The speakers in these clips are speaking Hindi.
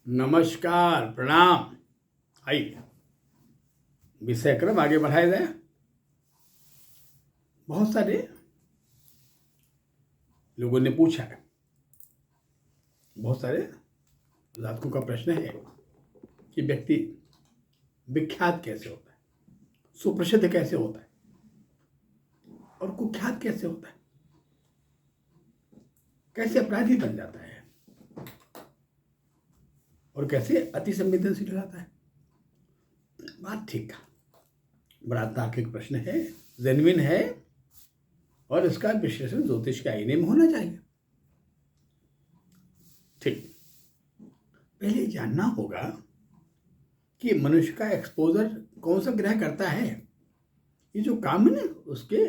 नमस्कार, प्रणाम। आइए विषय क्रम आगे बढ़ाया जाए। बहुत सारे लोगों ने पूछा है, बहुत सारे जातकों का प्रश्न है कि व्यक्ति विख्यात कैसे होता है, सुप्रसिद्ध कैसे होता है और कुख्यात कैसे होता है, कैसे अपराधी बन जाता है और कैसे अति संवेदनशील हो जाता है। बात ठीक है, बड़ा तार्किक प्रश्न है, जेन्युइन है और इसका विश्लेषण ज्योतिष के आईने में होना चाहिए। ठीक, पहले जानना होगा कि मनुष्य का एक्सपोजर कौन सा ग्रह करता है। ये जो काम है ना, उसके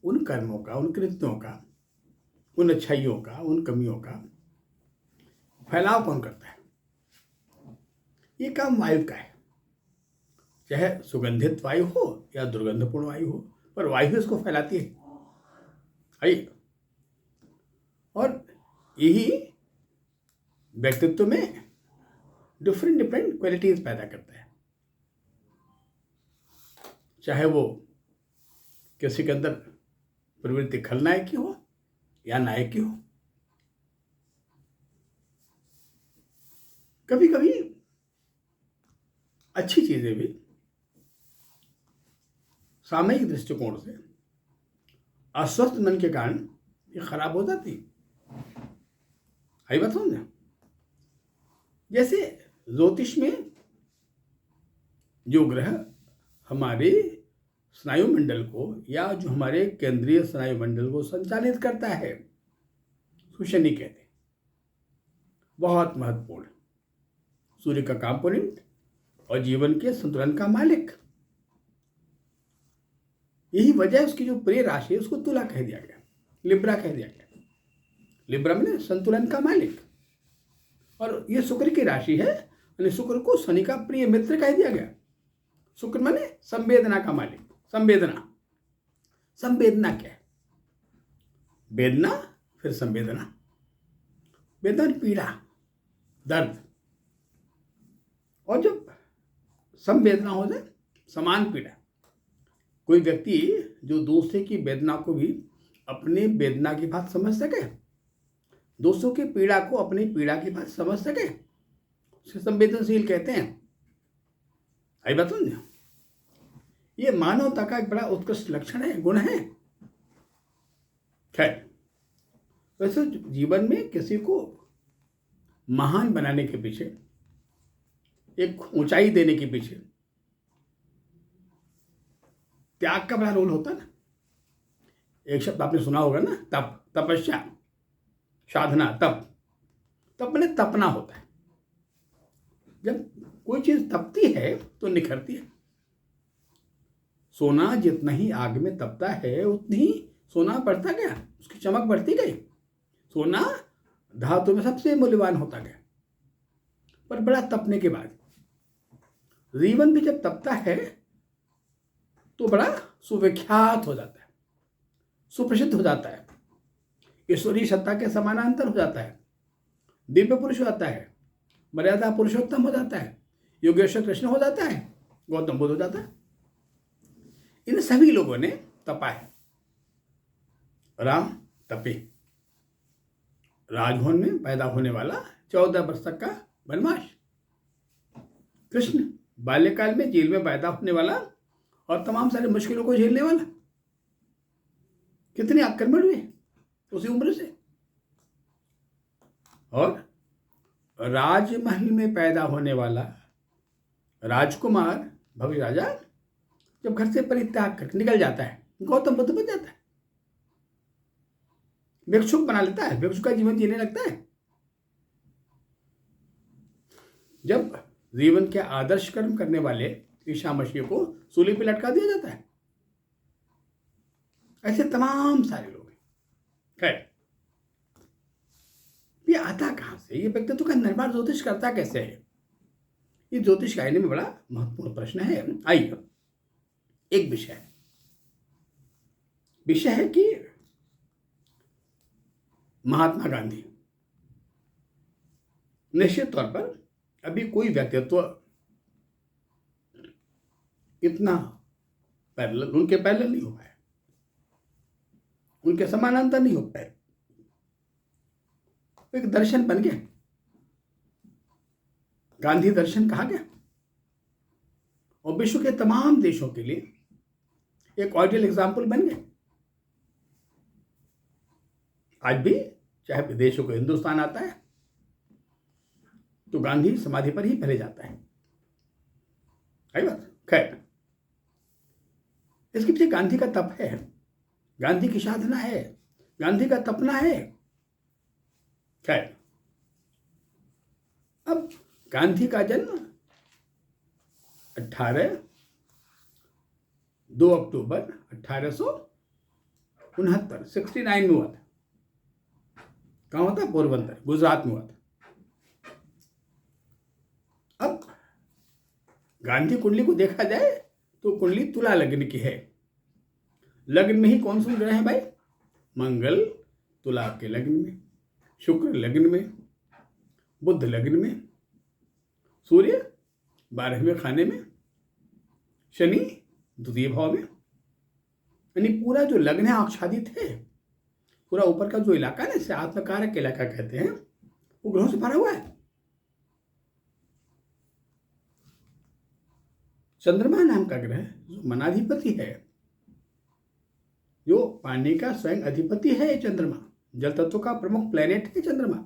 उन कर्मों का, उन कृत्यों का, उन अच्छाइयों का, उन कमियों का फैलाव कौन करता है। ये काम वायु का है, चाहे सुगंधित वायु हो या दुर्गंधपूर्ण वायु हो, पर वायु इसको फैलाती है। और यही व्यक्तित्व में डिफरेंट क्वालिटीज पैदा करता है, चाहे वो किसी के अंदर प्रवृत्ति खलनायक की हो या नायक की हो। कभी कभी अच्छी चीजें भी सामयिक दृष्टिकोण से अस्वस्थ मन के कारण ये खराब हो जाती। आई बात समझ। जैसे ज्योतिष में जो ग्रह हमारे स्नायु मंडल को या जो हमारे केंद्रीय स्नायु मंडल को संचालित करता है, शनि कहते हैं, बहुत महत्वपूर्ण, सूर्य का कंपोनेंट और जीवन के संतुलन का मालिक। यही वजह है उसकी जो प्रिय राशि है उसको तुला कह दिया गया, लिब्रा कह दिया गया। लिब्रा में संतुलन का मालिक, और ये शुक्र की राशि है, यानी शुक्र को शनि का प्रिय मित्र कह दिया गया। शुक्र माने संवेदना का मालिक। संवेदना क्या है? वेदना, फिर संवेदना। वेदना पीड़ा, दर्द, और जब संवेदना हो जाए, समान पीड़ा। कोई व्यक्ति जो दूसरे की वेदना को भी अपने वेदना की बात समझ सके, दूसरों की पीड़ा को अपनी पीड़ा की बात समझ सके, उसे संवेदनशील कहते हैं। आई बात समझ। ये मानवता का एक बड़ा उत्कृष्ट लक्षण है, गुण है। खैर, वैसे जीवन में किसी को महान बनाने के पीछे, एक ऊंचाई देने के पीछे त्याग का बड़ा रोल होता है ना। एक शब्द आपने सुना होगा ना, तप, तपस्या, साधना, तप मैंने तपना होता है। जब कोई चीज तपती है तो निखरती है। सोना जितना ही आग में तपता है उतनी ही सोना बढ़ता गया, उसकी चमक बढ़ती गई। सोना धातु में सबसे मूल्यवान होता गया। पर बड़ा तपने के बाद जीवन भी जब तपता है तो बड़ा सुविख्यात हो जाता है, सुप्रसिद्ध हो जाता है, ईश्वरीय सत्ता के समानांतर हो जाता है, दिव्य पुरुष हो जाता है, मर्यादा पुरुषोत्तम हो जाता है, योगेश्वर कृष्ण हो जाता है, गौतम बुद्ध हो जाता है। इन सभी लोगों ने तपा है। राम तपे, राजभवन में पैदा होने वाला 14 वर्ष तक का वनवास। कृष्ण बाल्यकाल में जेल में पैदा होने वाला और तमाम सारी मुश्किलों को झेलने वाला। कितने आक्रमण हुए उसी उम्र से। और राजमहल में पैदा होने वाला राजकुमार भव्य राजा जब घर से परित्याग कर निकल जाता है, गौतम बुद्ध बन जाता है, भिक्षुक बना लेता है, भिक्षुक का जीवन जीने लगता है। जब जीवन के आदर्श कर्म करने वाले ईसा मसीह को सूली पे लटका दिया जाता है। ऐसे तमाम सारे लोग हैं। खैर, ये आता कहां से? ये व्यक्तित्व का निर्माण ज्योतिष करता कैसे है? ये ज्योतिष गायने में बड़ा महत्वपूर्ण प्रश्न है। आइए, एक विषय है कि महात्मा गांधी निश्चित तौर पर अभी कोई व्यक्तित्व इतना पैरेलल उनके पैरेलल नहीं हो पाया, उनके समानांतर नहीं हो पाए। एक दर्शन बन गया, गांधी दर्शन कहा गया, और विश्व के तमाम देशों के लिए एक आइडियल एग्जाम्पल बन गए। आज भी चाहे विदेशों को हिंदुस्तान आता है तो गांधी समाधि पर ही पहले जाता है। आई बात। खैर, इसके पीछे गांधी का तप है, गांधी की साधना है, गांधी का तपना है। खैर, अब गांधी का जन्म 2 अक्टूबर 1869 69 में हुआ था। कहाँ हुआ था? पोरबंदर, गुजरात में हुआ था। अब गांधी कुंडली को देखा जाए तो कुंडली तुला लग्न की है। लग्न में ही कौन से ग्रह हैं भाई? मंगल तुला के लग्न में, शुक्र लग्न में, बुध लग्न में, सूर्य 12वें खाने में, शनि द्वितीय भाव में। यानी पूरा जो लग्न है आच्छादित है, पूरा ऊपर का जो इलाका है इसे आत्मकारक इलाका कहते हैं, वो ग्रहों से भरा हुआ है। चंद्रमा नाम का ग्रह जो मनाधिपति है, जो पानी का स्वयं अधिपति है, चंद्रमा जल तत्व का प्रमुख प्लेनेट है चंद्रमा,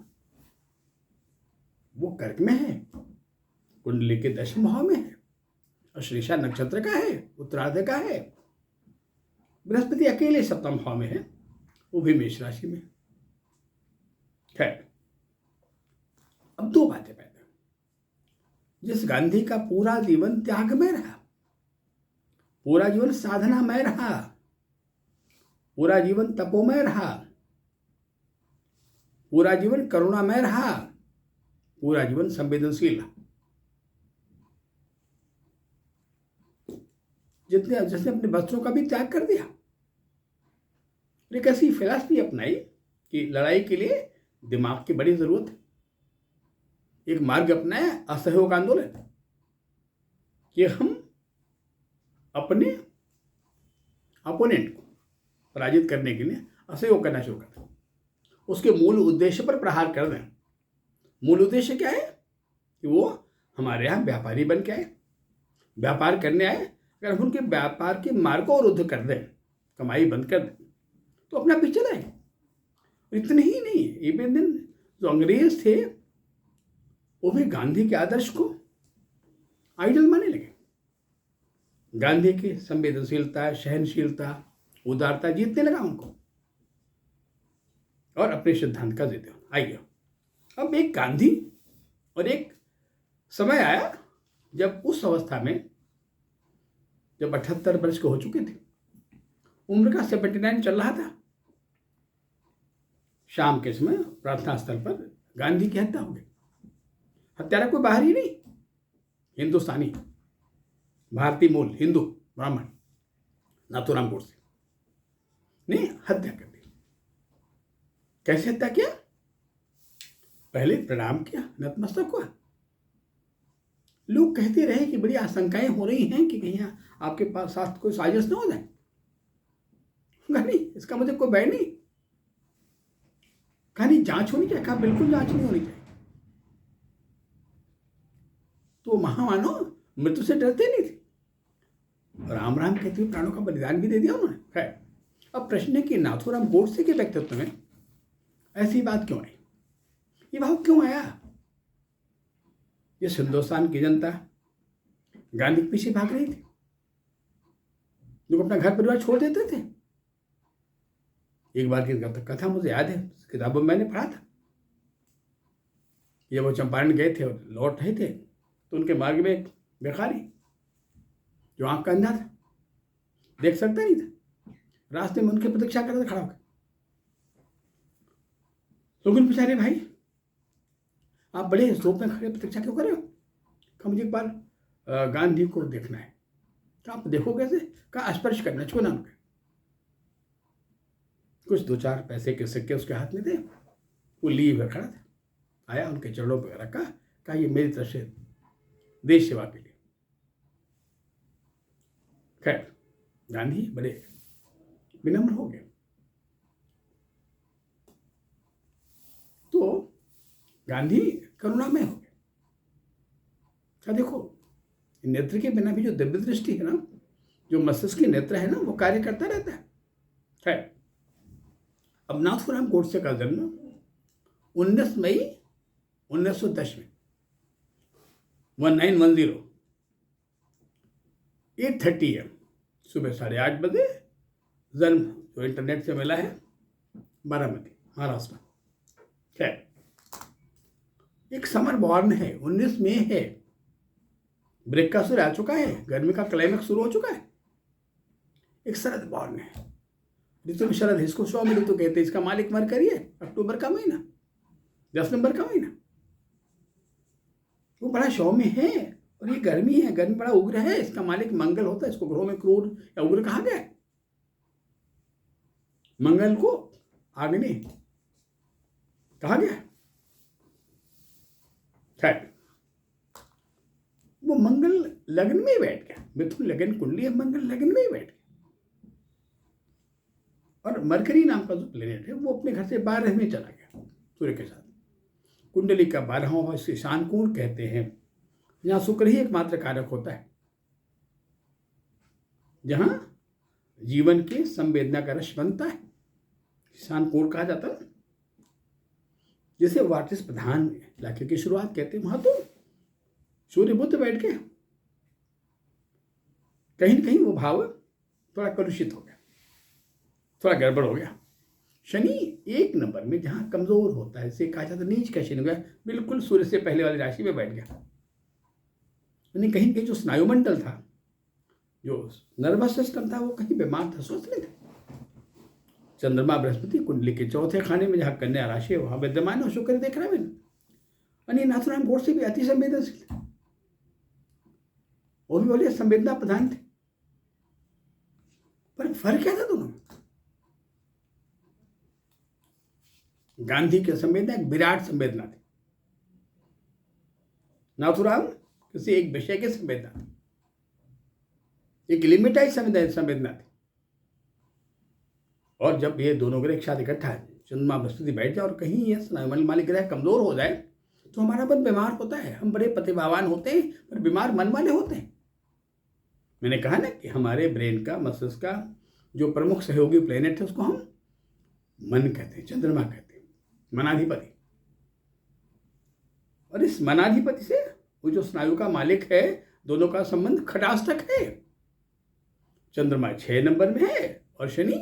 वो कर्क में है, कुंडली के 10वें भाव में है, अश्लेषा नक्षत्र का है, उत्तरार्ध का है। बृहस्पति अकेले 7वें भाव में है, वो भी मेष राशि में। खैर, अब 2 बातें पैदा। जिस गांधी का पूरा जीवन त्याग में रहा, पूरा जीवन साधना में रहा, पूरा जीवन तपोमय रहा, पूरा जीवन करुणा में रहा, पूरा जीवन संवेदनशील रहा, जिसने अपने बच्चों का भी त्याग कर दिया, एक ऐसी फिलॉसफी अपनाई कि लड़ाई के लिए दिमाग की बड़ी जरूरत है। एक मार्ग अपनाया असहयोग आंदोलन, कि हम अपने अपोनेंट को पराजित करने के लिए असहयोग करना शुरू कर दें, उसके मूल उद्देश्य पर प्रहार कर दें। मूल उद्देश्य क्या है? कि वो हमारे यहाँ व्यापारी बन के आए, व्यापार करने आए। अगर हम उनके व्यापार के मार्ग को अवरुद्ध कर दें, कमाई बंद कर दें, तो अपना पीछे चलाए। इतने ही नहीं, इवन दिन जो अंग्रेज थे वो भी गांधी के आदर्श को आइडल मानने लगे। गांधी की संवेदनशीलता, सहनशीलता, उदारता जीतने लगा उनको, और अपने सिद्धांत का जीते। आइए, अब एक गांधी और एक समय आया जब उस अवस्था में, जब 78 वर्ष के हो चुके थे, उम्र का 79 चल रहा था, शाम के समय प्रार्थना स्थल पर गांधी की हत्या हो गई। हत्यारा कोई बाहरी नहीं, हिंदुस्तानी, भारतीय मूल, हिंदू ब्राह्मण नाथूराम गोडसे ने हत्या कर दी। कैसे हत्या किया? पहले प्रणाम किया, नतमस्तक हुआ। लोग कहते रहे कि बड़ी आशंकाएं हो रही हैं कि कहीं आपके पास साथ कोई साजिश ना हो जाए। नहीं, इसका मुझे कोई भय नहीं। कहानी जांच होनी चाहिए, कहा बिल्कुल जांच नहीं होनी चाहिए। तो महामानव मृत्यु से डरते नहीं थे, राम राम कहते हुए प्राणों का बलिदान भी दे दिया उन्होंने। खैर, अब प्रश्न है कि नाथूराम गोडसे के व्यक्तित्व में ऐसी बात क्यों आई, ये भाव क्यों आया? जिस हिंदुस्तान की जनता गांधी के पीछे भाग रही थी, लोग अपना घर परिवार छोड़ देते थे। एक बार की कथा मुझे याद है, किताबों में मैंने पढ़ा था। ये वो चंपारण गए थे और लौट रहे थे, तो उनके मार्ग में एक भिखारी जो आंख का अंधा था, देख सकता नहीं था, रास्ते में उनकी प्रतीक्षा कर रहा था खड़ा होकर। लोगों ने पूछा, भाई आप बड़े धूप में खड़े प्रतीक्षा क्यों कर रहे हो? कहा मुझे एक बार गांधी को देखना है। तो आप देखो कैसे? कहा स्पर्श करना, छूना उनके। कुछ 2-4 पैसे के सिक्के उसके हाथ में थे, वो लिए हुए खड़ा था। आया, उनके चरणों पर रखा, कहा ये मेरी तरफ से देश सेवा के लिए। खैर गांधी बड़े विनम्र हो गए। तो गांधी करुणामय हो गए। क्या देखो, नेत्र के बिना भी जो दिव्य दृष्टि है ना, जो मस्तिष्क की नेत्र है ना, वो कार्य करता रहता है। अब नाथूराम गोडसे का जन्म 19 मई 1910 में 1910 8:30 AM सुबह 8:30 बजे जन्म जो इंटरनेट से मिला है, बारामती महाराष्ट्र। खैर एक समर बॉर्न है, 19 मई है, ब्रेक का सुर आ चुका है, गर्मी का क्लाइमेक्स शुरू हो चुका है। एक शरद बॉर्न है, ऋतु में शरद, इसको शौम ऋतु कहते हैं। इसका मालिक मरकरी है, अक्टूबर का महीना, 10 नंबर का महीना, वो बड़ा सौम्य है। और ये गर्मी है, गर्मी बड़ा उग्र है। इसका मालिक मंगल होता है, इसको ग्रहों में क्रूर या उग्र कहा गया है। मंगल को आग्नेय कहा गया है। खैर वो मंगल लग्न में ही बैठ गया, मिथुन लगन कुंडली है, मंगल लग्न में ही बैठ गया। और मरकरी नाम का जो प्लेनेट है वो अपने घर से 12 में चला गया सूर्य के साथ। कुंडली का 12वां भाव इसे ईशान कोण कहते हैं, जहां शुक्र ही एकमात्र कारक होता है, जहां जीवन के संवेदना का रस बनता है, ईशान कोण कहा जाता है। जिसे वाटिस प्रधान इलाके की शुरुआत कहते हैं, वहां तो सूर्य बुध बैठ के कहीं न कहीं वो भाव थोड़ा कलुषित हो गया, थोड़ा गड़बड़ हो गया। शनि 1 नंबर में जहां कमजोर होता है, इसे कहा जाता है नीच का शनि हो गया, बिल्कुल सूर्य से पहले वाली राशि में बैठ गया। यानी कहीं कहीं जो स्नायुमंडल था, जो नर्वस सिस्टम था, वो कहीं बीमार था, स्वस्थ नहीं था। चंद्रमा बृहस्पति कुंडली के चौथे खाने में जहां कन्या राशि है वहां विद्यमान है, शुक्र देख रहा है मैंने। यानी नाथुराम गोडसे भी अति संवेदनशील थे, वो भी बोले संवेदना प्रधान थे। पर फर्क क्या था दोनों में? गांधी की संवेदना एक विराट संवेदना थी, नाथुराम किसी एक विषय की संवेदना थी, एक लिमिटेड संवेदना थी। और जब ये दोनों ग्रह एक साथ इकट्ठा है, चंद्रमा बृहस्पति बैठ जाए और कहीं ये स्नायुमंडल मालिक ग्रह कमजोर हो जाए, तो हमारा मन बीमार होता है। हम बड़े प्रतिभावान होते हैं पर बीमार मन वाले होते हैं। मैंने कहा ना कि हमारे ब्रेन का, मस्तिष्क का जो प्रमुख सहयोगी प्लेनेट है उसको हम मन कहते हैं, चंद्रमा कहते हैं, मनाधिपति। और इस मनाधिपति से वो जो स्नायु का मालिक है, दोनों का संबंध खटाष्टक है। चंद्रमा 6 नंबर में है और शनि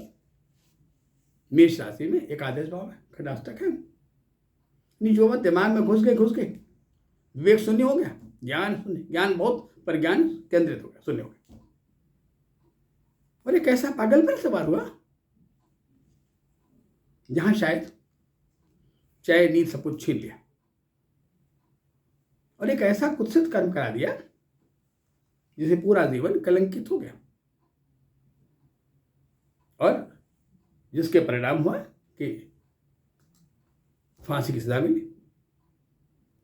मेष राशि में एकादश भाव है, खटाष्टक है। जो बात दिमाग में घुस गई, विवेक शून्य हो गया, ज्ञान बहुत पर ज्ञान केंद्रित हो गया, शून्य हो गया। और एक ऐसा पागलपन सवार हुआ जहां शायद चाय नींद सब कुछ छीन लिया और एक ऐसा कुत्सित कर्म करा दिया जिसे पूरा जीवन कलंकित हो गया, और जिसके परिणाम हुआ कि फांसी की सजा मिली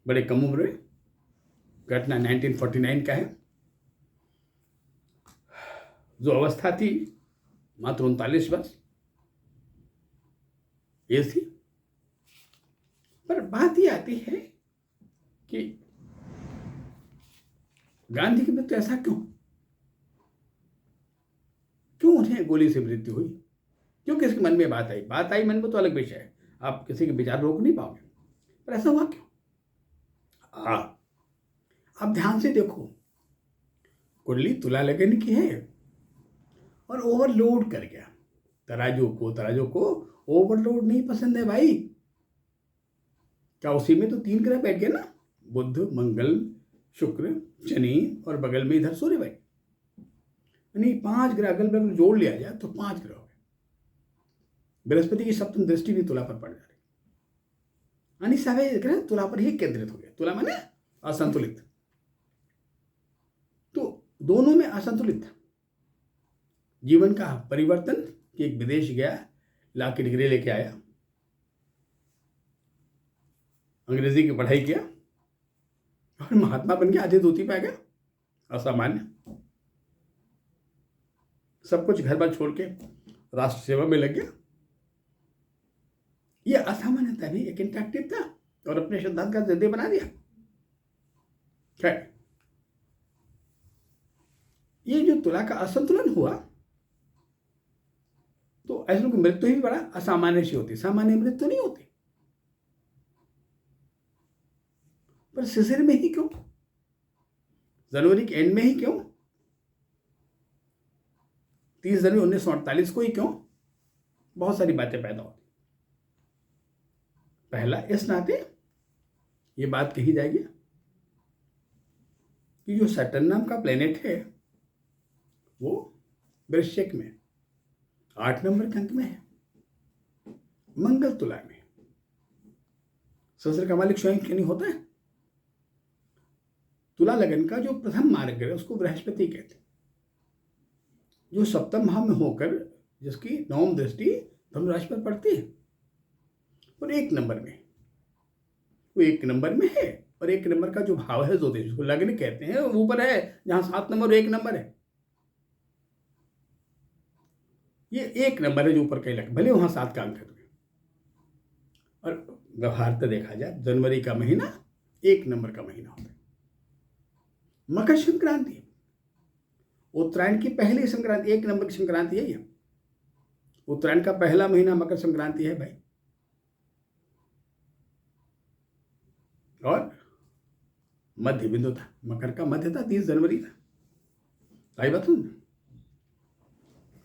बड़े कम उम्र में। घटना 1949 का है। जो अवस्था थी मात्र 39 वर्ष ये थी। पर बात ये आती है कि गांधी की मृत्यु ऐसा क्यों उन्हें गोली से मृत्यु हुई? क्यों किसके मन में बात आई मन में तो अलग विषय है, आप किसी के विचार रोक नहीं पाओगे, पर ऐसा हुआ क्यों? आप ध्यान से देखो, कुंडली तुला लगन की है और ओवरलोड कर गया। तराजू को ओवरलोड नहीं पसंद है भाई। क्या उसी में तो 3 ग्रह बैठ गए ना, बुध, मंगल, शुक्र, शनि और बगल में इधर सूर्य बैठ, यानी 5 ग्रह अगल बगल जोड़ लिया जाए तो 5 ग्रह हो गए। बृहस्पति की सप्तम दृष्टि भी तुला पर पड़ जा रही, यानी सभी ग्रह तुला पर ही केंद्रित हो गए। तुला माने असंतुलित, तो दोनों में असंतुलित था। जीवन का परिवर्तन कि एक विदेश गया, ला की डिग्री लेके आया, अंग्रेजी की पढ़ाई किया, और महात्मा बन गया, आधी धोती पे आ गया, असामान्य। सब कुछ घर बार छोड़ के राष्ट्र सेवा में लग गया। ये असामान्यता भी एक इंटरेक्टिव था और अपने सिद्धांत का जिद्दी बना दिया। खैर, ये जो तुला का असंतुलन हुआ तो ऐसे लोगों की मृत्यु ही बड़ा असामान्य सी होती, सामान्य मृत्यु नहीं होती। पर शिशिर में ही क्यों, जनवरी के एंड में ही क्यों, 30 जनवरी 1948 को ही क्यों, बहुत सारी बातें पैदा होती। पहला, इस नाते ये बात कही जाएगी कि जो सैटर्न नाम का प्लेनेट है वो वृश्चिक में 8 नंबर के अंक में है, मंगल तुला में। सहस्त्र का मालिक स्वयं क्यों नहीं होता है? तुला लगन का जो प्रथम मार्ग है उसको बृहस्पति कहते हैं, जो सप्तम भाव में होकर जिसकी नवम दृष्टि धनु राशि पर पड़ती है और 1 नंबर में, वो 1 नंबर में है। और 1 नंबर का जो भाव है ज्योतिष उसको लग्न कहते हैं, वो ऊपर है जहां 7 नंबर और 1 नंबर है। ये 1 नंबर है जो ऊपर कहीं लग, भले वहां 7 का अंक है। और व्यवहार देखा जाए जनवरी का महीना 1 नंबर का महीना होता है। मकर संक्रांति, उत्तरायण की पहली संक्रांति, 1 नंबर की संक्रांति है ये। उत्तरायण का पहला महीना मकर संक्रांति है भाई। और मध्य बिंदु था, मकर का मध्य था, 30 जनवरी था। आई बात सुन।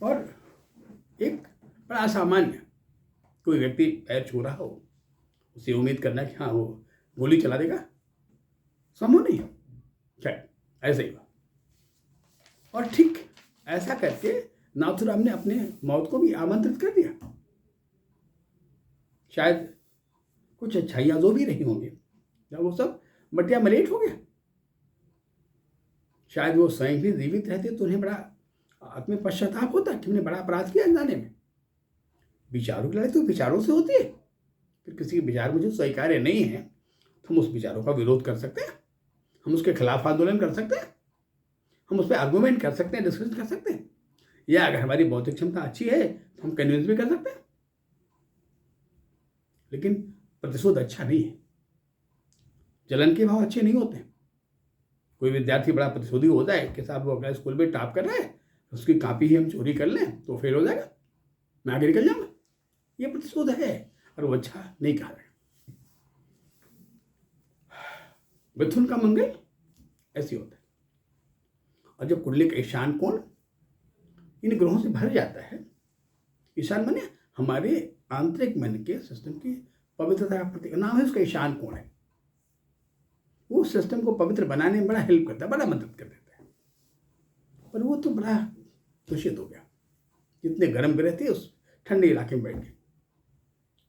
और एक बड़ा असामान्य, कोई व्यक्ति पैर छू रहा हो उसे उम्मीद करना कि हाँ वो गोली चला देगा, संभव नहीं है। खैर, ऐसे ही हुआ। और ठीक ऐसा करके नाथुराम ने अपने मौत को भी आमंत्रित कर दिया। शायद कुछ अच्छाइयाँ जो भी रही होंगी, जब वो सब मटिया मलेट हो गया, शायद वो स्वयं भी जीवित रहते तो उन्हें बड़ा आत्म पश्चाताप होता कि हमने बड़ा अपराध किया अनजाने में। विचारों की लड़ाई तो विचारों से होती है। फिर किसी के विचार मुझे स्वीकार्य नहीं है तो हम उस विचारों का विरोध कर सकते हैं, हम उसके खिलाफ आंदोलन कर सकते हैं, हम उस पर आर्गूमेंट कर सकते हैं, डिस्कस कर सकते हैं, या अगर हमारी बौद्धिक क्षमता अच्छी है तो हम कन्विंस भी कर सकते हैं। लेकिन प्रतिशोध अच्छा नहीं है, जलन के भाव अच्छे नहीं होते। कोई विद्यार्थी बड़ा प्रतिशोधी हो जाए कि साहब वो अगला स्कूल में टॉप कर रहा है, उसकी कॉपी ही हम चोरी कर लें तो फेल हो जाएगा, मैं आगे निकल जाऊंगा, ये प्रतिशोध है और वो अच्छा नहीं कहा है। मिथुन का मंगल ऐसे होता है। और जब कुंडली का ईशान कोण इन ग्रहों से भर जाता है, ईशान माने हमारे आंतरिक मन के सिस्टम की पवित्रता का प्रतीक नाम है उसका ईशान कोण है। वो सिस्टम को पवित्र बनाने में बड़ा हेल्प करता है, बड़ा मदद कर देता है। पर वो तो बड़ा दूषित हो गया, जितने गर्म भी रहते उस ठंडे इलाके में बैठ गए,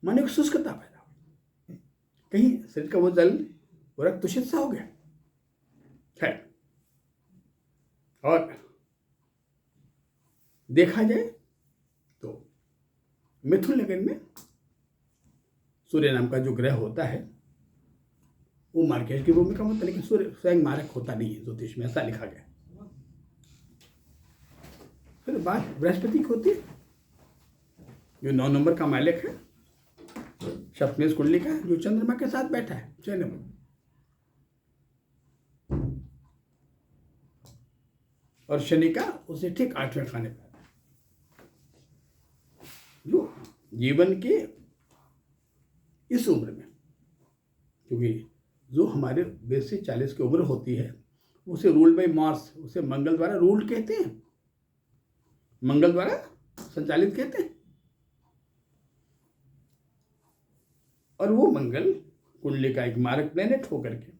माने को शुष्कता पैदा हो, कहीं शरीर का वो जल वो रक्त दूषित सा हो गया है। और देखा जाए तो मिथुन लगन में सूर्य नाम का जो ग्रह होता है वो मार्केट की भूमिका में होता है, लेकिन सूर्य स्वयं मारक होता नहीं है, ज्योतिष में ऐसा लिखा गया। फिर बात बृहस्पति की होती है, जो 9 नंबर का मालिक है, सप्तमेश कुंडली का, जो चंद्रमा के साथ बैठा है 6 नंबर। और शनि का उसे ठीक 8वें खाने पर, जो जीवन के इस उम्र में, क्योंकि जो हमारे 20 से 40 की उम्र होती है उसे रूल्ड बाय मार्स, उसे मंगल द्वारा रूल्ड कहते हैं, मंगल द्वारा संचालित कहते हैं। और वो मंगल कुंडली का एक मारक प्लेनेट होकर के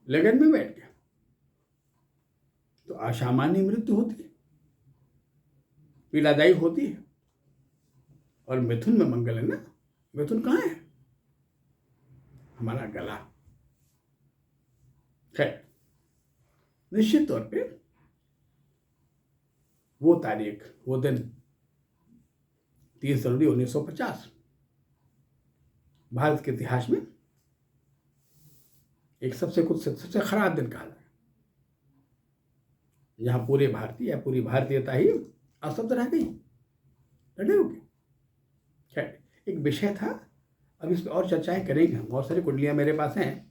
लगन में बैठ गया तो असामान्य मृत्यु होती है, पीड़ादायी होती है। और मिथुन में मंगल है ना, मिथुन कहाँ है? हमारा गला। खैर, निश्चित तौर पे वो तारीख, वो दिन 30 जनवरी 1950 भारत के इतिहास में एक सबसे खराब दिन कहा जाए, जहाँ पूरे भारतीय या पूरी भारतीयता ही असत रह गई, लड़े हो गए। खैर, एक विषय था, अब इस पर और चर्चाएं करेंगे हम। बहुत सारी कुंडलियाँ मेरे पास हैं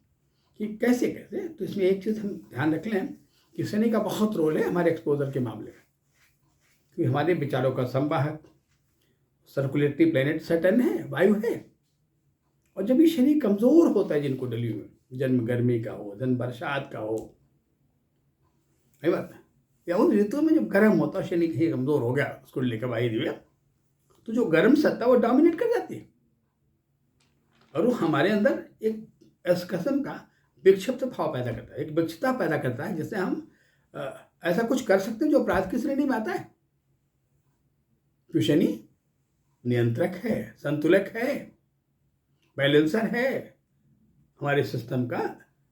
कि कैसे कैसे, तो इसमें एक चीज़ हम ध्यान रख लें कि शनि का बहुत रोल है हमारे एक्सपोजर के मामले में, क्योंकि हमारे विचारों का संवाहक सर्कुलेटरी प्लेनेट सैटर्न है, वायु है। और जब ये शनि कमज़ोर होता है जिन कुंडलियों में, जन्म गर्मी का हो, जन्म बरसात का हो, है बात, या उन ऋतुओं में जब गर्म होता है, शनि कहीं कमज़ोर हो गया उस कुंडली का वायु दिव्य, तो जो गर्म सत्ता वो डोमिनेट कर जाती है और वो हमारे अंदर एक इस किस्म का विक्षिप्त भाव पैदा करता है, एक विक्षिप्तता पैदा करता है, जिससे हम ऐसा कुछ कर सकते हैं जो अपराध की श्रेणी में आता है। क्यों? शनि नियंत्रक है, संतुलक है, बैलेंसर है, हमारे सिस्टम का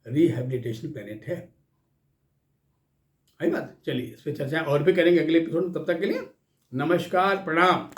रिहेबिलिटेशन प्लेनेट है। आई बात। चलिए, इस पर चर्चा और भी करेंगे अगले एपिसोड में। तब तक के लिए नमस्कार, प्रणाम।